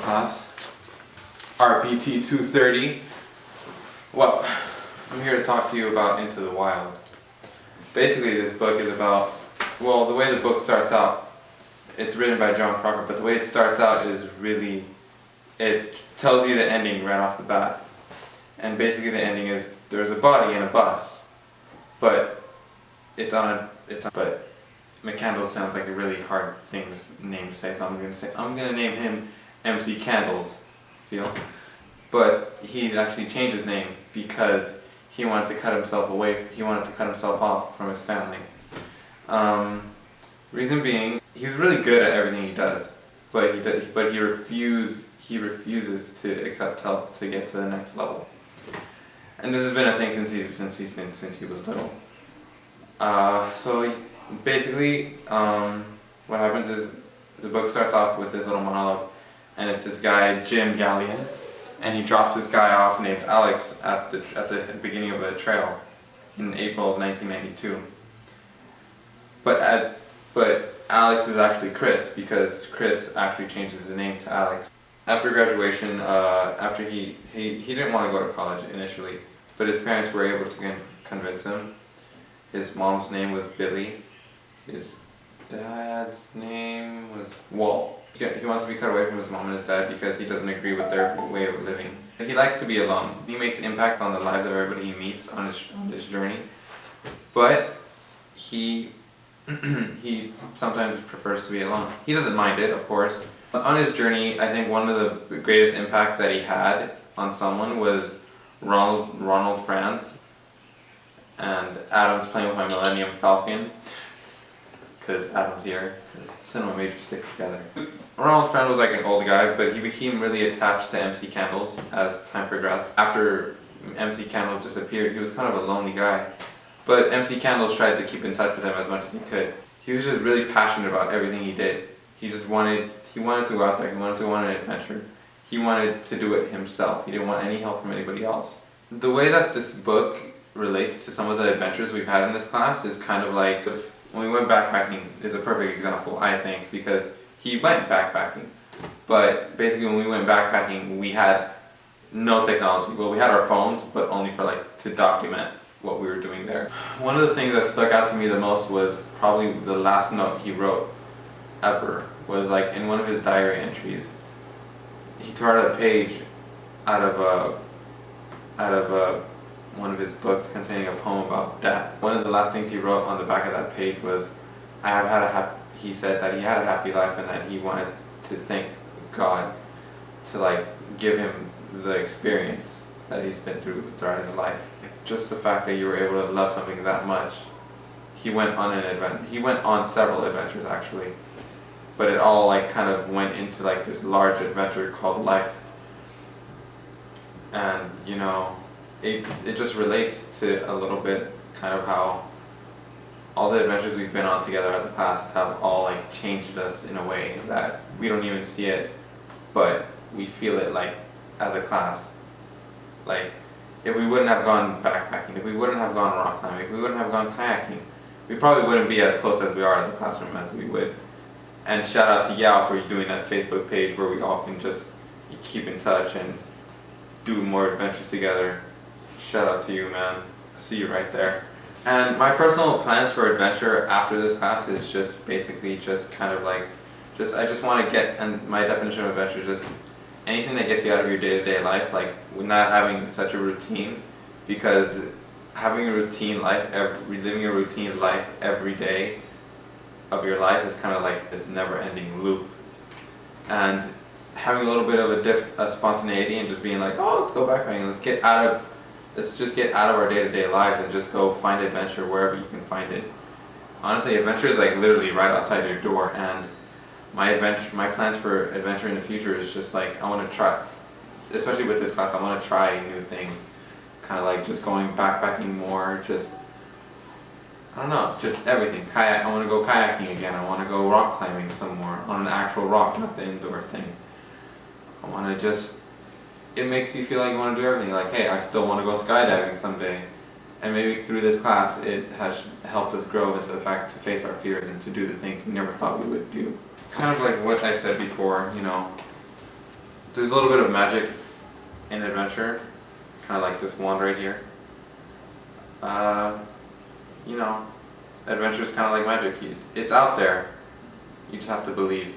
class, RPT 230. Well, I'm here to talk to you about Into the Wild. Basically, this book is about, well, the way the book starts out, it's written by John Crocker, but the way it starts out is really, it tells you the ending right off the bat. And basically the ending is, there's a body in a bus, but but McCandles sounds like a really hard name to say, so I'm gonna name him MC Candles, but he actually changed his name because he wanted to cut himself off from his family. Reason being, he's really good at everything he does, but he refuses to accept help to get to the next level. And this has been a thing since he was little. So basically, what happens is the book starts off with this little monologue, and it's this guy Jim Gallion, and he drops this guy off named Alex at the beginning of a trail in April of 1992. But Alex is actually Chris, because Chris actually changes his name to Alex. After graduation, after he didn't want to go to college initially, but his parents were able to convince him. His mom's name was Billy. His dad's name was Walt. He wants to be cut away from his mom and his dad because he doesn't agree with their way of living. He likes to be alone. He makes impact on the lives of everybody he meets on his journey, but he sometimes prefers to be alone. He doesn't mind it, of course. But on his journey, I think one of the greatest impacts that he had on someone was Ronald Franz. And Adam's playing with my Millennium Falcon, because Adam's here, because cinema majors stick together. Ronald Franz was like an old guy, but he became really attached to MC Candles as time progressed. After MC Candles disappeared, he was kind of a lonely guy. But MC Candles tried to keep in touch with him as much as he could. He was just really passionate about everything he did. He wanted to go out there, he wanted to go on an adventure. He wanted to do it himself. He didn't want any help from anybody else. The way that this book relates to some of the adventures we've had in this class is kind of like when we went backpacking is a perfect example, I think, because he went backpacking. But basically when we went backpacking, we had no technology. Well, we had our phones, but only for to document what we were doing there. One of the things that stuck out to me the most was probably the last note he wrote ever, was in one of his diary entries. He tore out a page out of one of his books containing a poem about death. One of the last things he wrote on the back of that page was, he said that he had a happy life and that he wanted to thank God to give him the experience that he's been through throughout his life. Just the fact that you were able to love something that much. He went on several adventures actually, but it all kind of went into this large adventure called life. And it just relates to a little bit kind of how all the adventures we've been on together as a class have all changed us in a way that we don't even see it, but we feel it as a class. If we wouldn't have gone backpacking, if we wouldn't have gone rock climbing, if we wouldn't have gone kayaking, we probably wouldn't be as close as we are as a classroom as we would. And shout out to Yao for doing that Facebook page where we all can just keep in touch and do more adventures together. Shout out to you, man. I see you right there. And my personal plans for adventure after this class is just basically just kind of I just want to get, and my definition of adventure is just anything that gets you out of your day-to-day life, not having such a routine, because having a routine life, living a routine life every day of your life is kind of this never-ending loop. And having a little bit of a spontaneity and just being oh, let's go backpacking, let's just get out of our day-to-day lives and just go find adventure wherever you can find it. Honestly, adventure is literally right outside your door, and my plans for adventure in the future is just I want to try, especially with this class, I want to try new things. Kind of just going backpacking more, just, I don't know, just everything. I want to go kayaking again, I want to go rock climbing some more, on an actual rock, not the indoor thing. I want to just, it makes you feel like you want to do everything. Hey, I still want to go skydiving someday. And maybe through this class, it has helped us grow into the fact to face our fears and to do the things we never thought we would do. Kind of like what I said before, there's a little bit of magic in adventure, kind of like this wand right here. You know, adventure is kind of like magic. It's out there. You just have to believe.